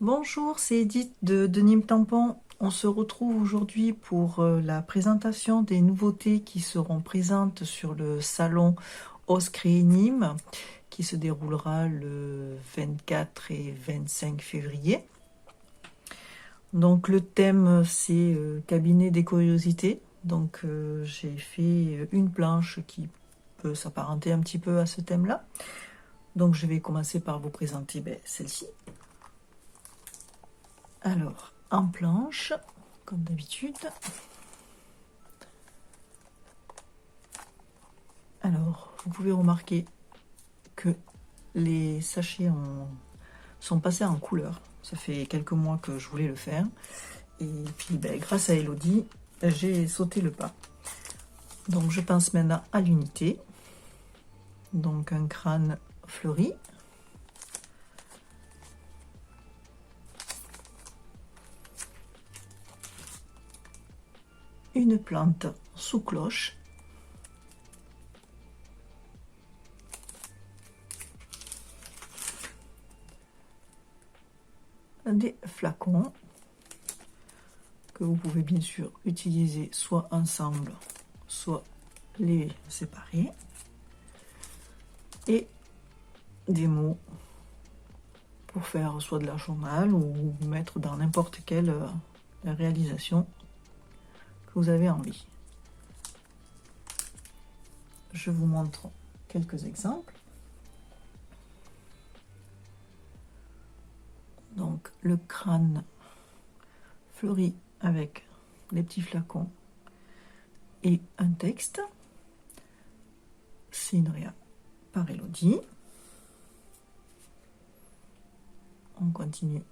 Bonjour, c'est Edith de Nîmes Tampon. On se retrouve aujourd'hui pour la présentation des nouveautés qui seront présentes sur le salon Oscré Nîmes qui se déroulera le 24 et 25 février. Donc le thème c'est cabinet des curiosités. Donc j'ai fait une planche qui peut s'apparenter un petit peu à ce thème-là. Donc je vais commencer par vous présenter celle-ci. Alors, en planche, comme d'habitude. Alors, vous pouvez remarquer que les sachets sont passés en couleur. Ça fait quelques mois que je voulais le faire. Et puis, grâce à Elodie, j'ai sauté le pas. Donc, je pense maintenant à l'unité. Donc, un crâne fleuri. Une plante sous cloche. Des flacons que vous pouvez bien sûr utiliser soit ensemble, soit les séparer. Et des mots pour faire soit de la journal ou mettre dans n'importe quelle réalisation que vous avez envie. Je vous montre quelques exemples. Donc le crâne fleuri avec les petits flacons et un texte. C'est une réa par Elodie. On continue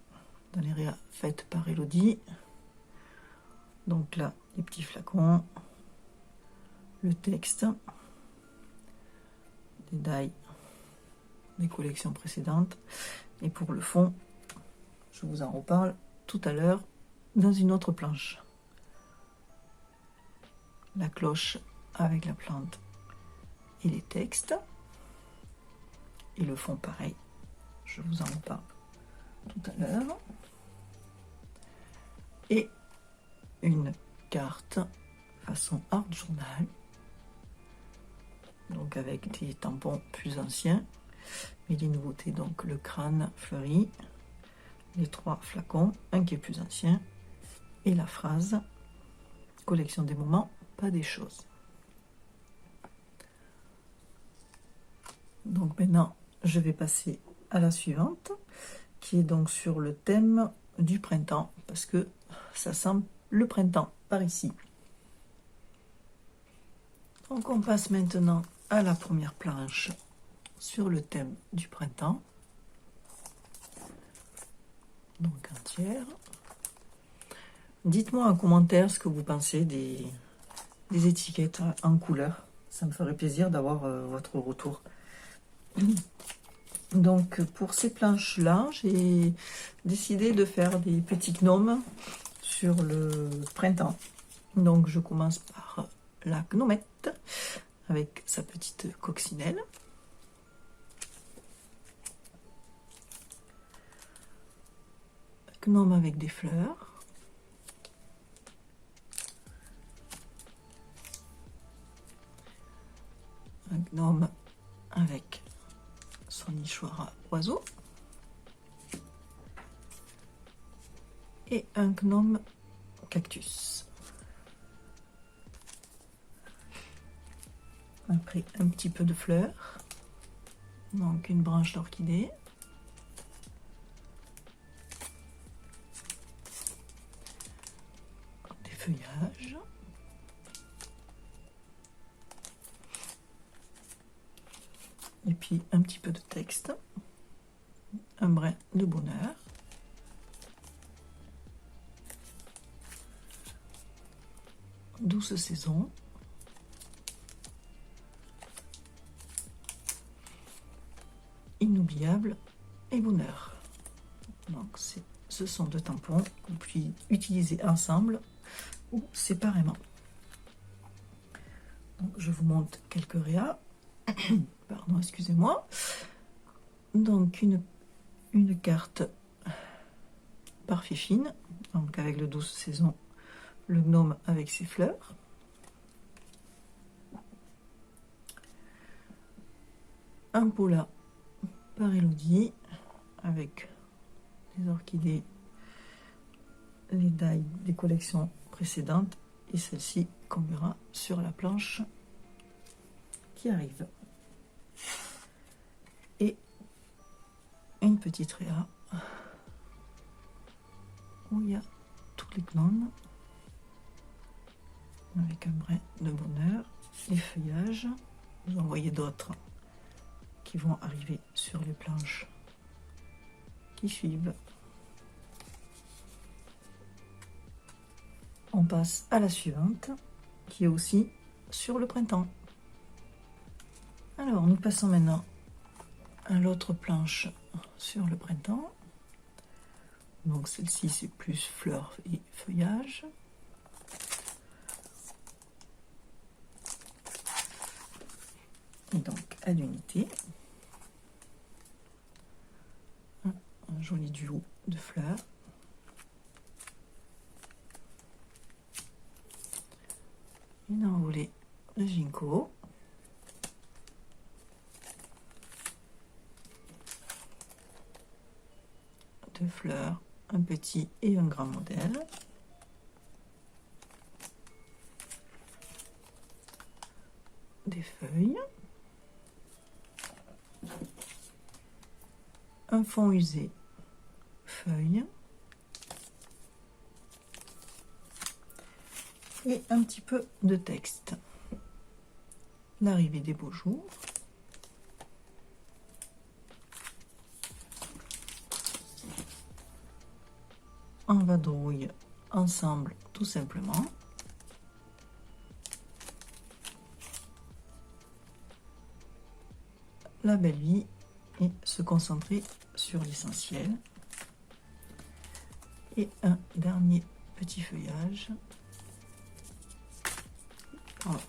dans les réas faites par Elodie. Donc là, les petits flacons, le texte, des die des collections précédentes. Et pour le fond, je vous en reparle tout à l'heure dans une autre planche. La cloche avec la plante et les textes. Et le fond pareil, je vous en reparle tout à l'heure. Et une carte façon art journal, donc avec des tampons plus anciens, mais les nouveautés, donc le crâne fleuri, les 3 flacons, un qui est plus ancien, et la phrase collection des moments, pas des choses. Donc maintenant je vais passer à la suivante, qui est donc sur le thème du printemps, parce que ça sent le printemps par ici. Donc on passe maintenant à la première planche sur le thème du printemps. Donc entière. Dites-moi en commentaire ce que vous pensez des étiquettes en couleur. Ça me ferait plaisir d'avoir votre retour. Donc pour ces planches-là, j'ai décidé de faire des petits gnomes sur le printemps. Donc je commence par la gnomette avec sa petite coccinelle. Gnome avec des fleurs. Un gnome avec son nichoir à oiseau. Et un gnome cactus. Après un petit peu de fleurs. Donc une branche d'orchidée. Des feuillages. Et puis un petit peu de texte. Un brin de bonheur. Douce saison. Inoubliable et bonheur. Donc ce sont 2 tampons qu'on peut utiliser ensemble ou séparément. Donc je vous montre quelques réas. Pardon, excusez-moi. Donc une carte par Fifine, donc avec le 12 saisons, le gnome avec ses fleurs. Un Paula par Elodie avec les orchidées, les die des collections précédentes et celle-ci qu'on verra sur la planche qui arrive. Et une petite réa où il y a tous les gnomes avec un brin de bonheur, les feuillages. Vous en voyez d'autres qui vont arriver sur les planches qui suivent. On passe à la suivante qui est aussi sur le printemps. Alors nous passons maintenant à l'autre planche sur le printemps. Donc celle-ci c'est plus fleurs et feuillages. Et donc à l'unité, un joli duo de fleurs. Une envolée de ginkgo. Deux fleurs, un petit et un grand modèle. Des feuilles. Un fond usé, feuilles. Et un petit peu de texte. L'arrivée des beaux jours. En vadrouille ensemble tout simplement. La belle vie et se concentrer sur l'essentiel. Et un dernier petit feuillage. Voilà.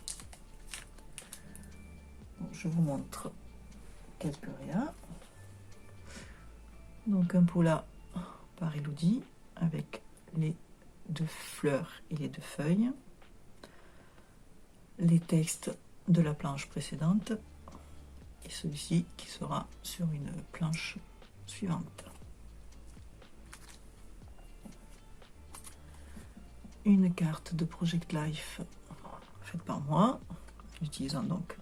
Je vous montre quelques réas. Donc un Paula par Elodie avec les deux fleurs et les deux feuilles. Les textes de la planche précédente et celui-ci qui sera sur une planche suivante. Une carte de Project Life faite par moi, utilisant donc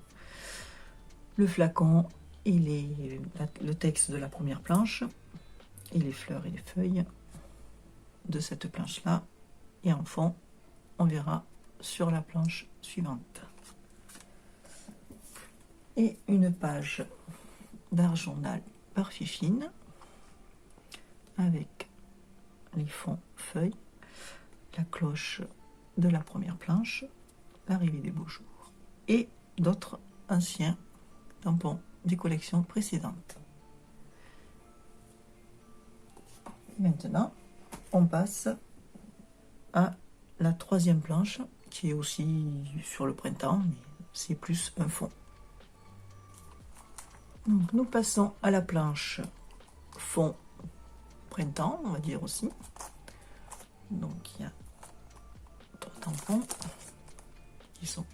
le flacon et le texte de la première planche et les fleurs et les feuilles de cette planche là, et en fond on verra sur la planche suivante. Et une page d'art journal par Fifine avec les fonds feuilles, la cloche de la première planche, l'arrivée des beaux jours et d'autres anciens tampons des collections précédentes. Et maintenant on passe à la troisième planche qui est aussi sur le printemps, mais c'est plus un fond. Donc nous passons à la planche fond printemps, on va dire aussi. Donc il y a trois tampons qui sont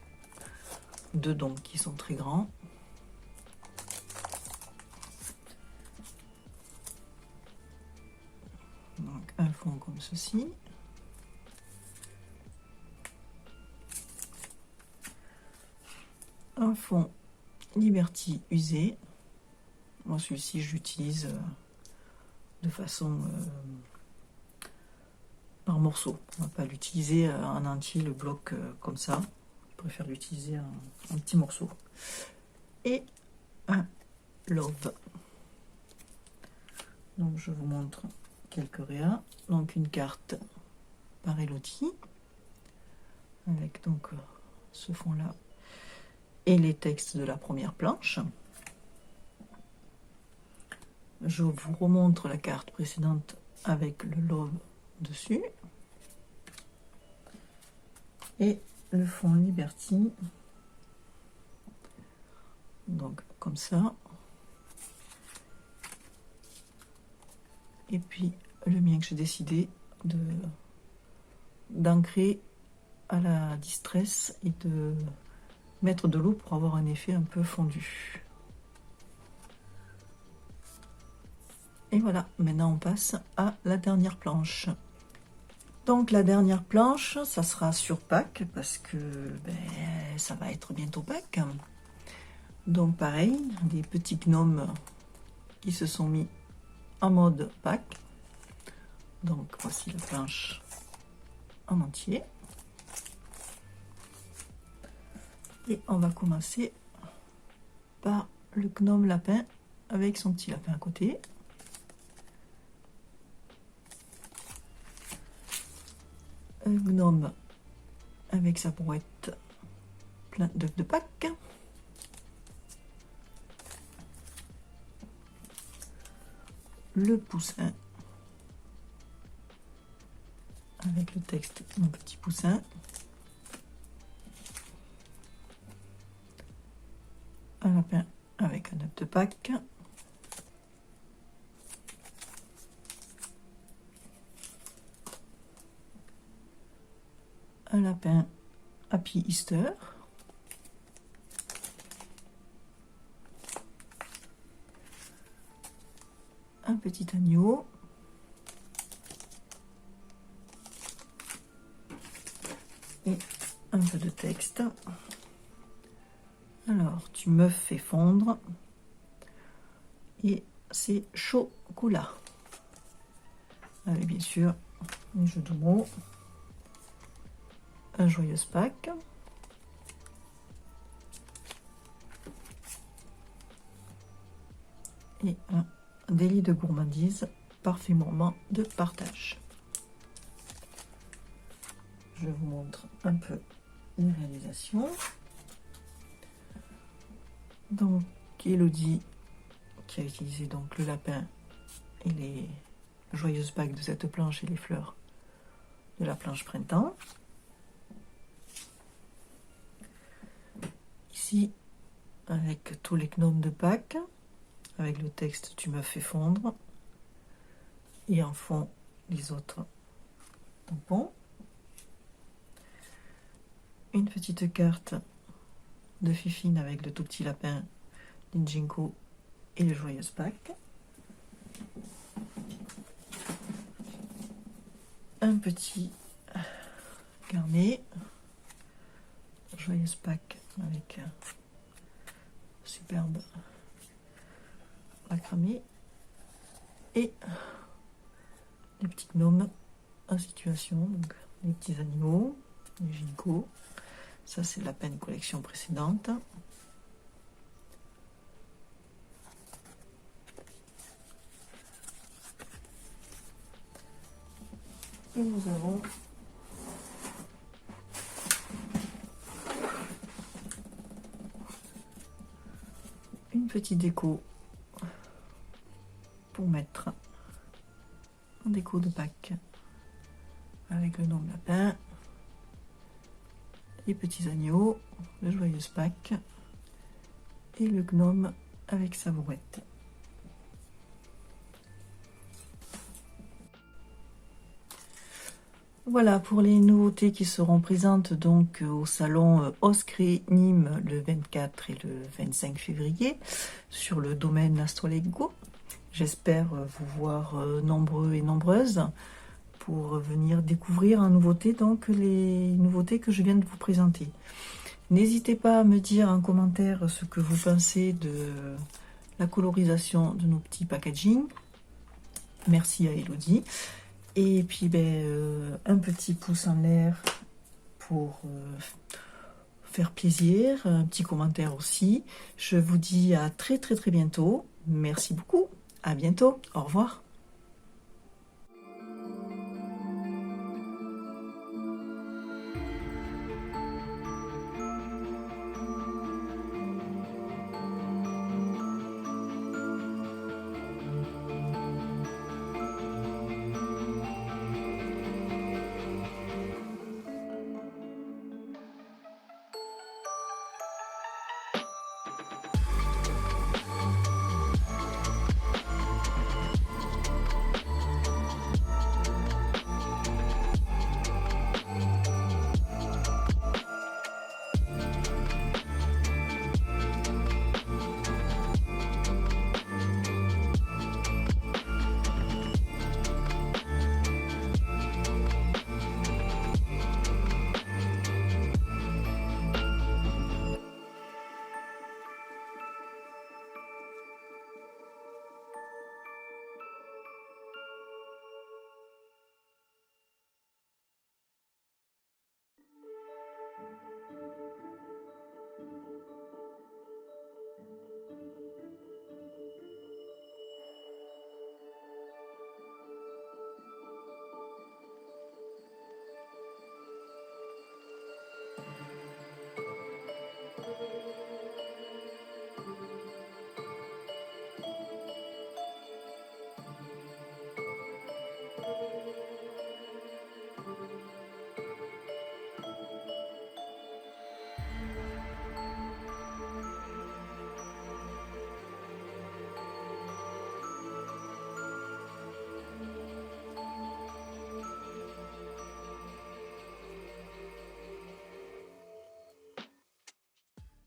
deux, donc qui sont très grands. Donc un fond comme ceci. Un fond Liberty usé. Moi celui-ci j'utilise de façon par morceaux. On va pas l'utiliser en entier le bloc comme ça. Je préfère l'utiliser en petits morceaux. Et un love. Donc je vous montre quelques réas. Donc une carte par Elodie avec donc ce fond là et les textes de la première planche. Je vous remontre la carte précédente avec le love dessus et le fond Liberty, donc comme ça, et puis le mien que j'ai décidé d'ancrer à la distress et de mettre de l'eau pour avoir un effet un peu fondu. Et voilà, maintenant on passe à la dernière planche. Donc la dernière planche, ça sera sur Pâques parce que ça va être bientôt Pâques. Donc pareil, des petits gnomes qui se sont mis en mode Pâques. Donc voici la planche en entier. Et on va commencer par le gnome lapin avec son petit lapin à côté. Un gnome avec sa brouette plein d'œufs de Pâques. Le poussin avec le texte mon petit poussin. Un lapin avec un œuf de Pâques. Un lapin Happy Easter. Un petit agneau. Et un peu de texte. Alors, tu me fais fondre. Et c'est chocolat. Avec bien sûr un jeu de mots. Un joyeuse Pâques. Et un délit de gourmandise, parfait moment de partage. Je vous montre un peu la réalisation. Donc Elodie qui a utilisé donc le lapin et les joyeuses Pâques de cette planche et les fleurs de la planche printemps. Ici avec tous les gnomes de Pâques, avec le texte tu me fais fondre, et en fond les autres tampons. Une petite carte de Fifine avec le tout petit lapin, Ninjinko et les joyeuses Pâques. Un petit carnet, joyeuse Pâques avec superbe macramé et les petits gnomes en situation, donc les petits animaux, les ginkgos. Ça c'est la peine collection précédente. Et nous avons une petite déco pour mettre en déco de Pâques avec le gnome lapin, les petits agneaux, le joyeuse Pâques et le gnome avec sa brouette. Voilà pour les nouveautés qui seront présentes donc au salon Oscré Nîmes le 24 et le 25 février sur le domaine Astrolego. J'espère vous voir nombreux et nombreuses pour venir découvrir en nouveauté donc les nouveautés que je viens de vous présenter. N'hésitez pas à me dire en commentaire ce que vous pensez de la colorisation de nos petits packaging. Merci à Elodie. Et puis un petit pouce en l'air pour faire plaisir, un petit commentaire aussi. Je vous dis à très bientôt. Merci beaucoup. À bientôt. Au revoir.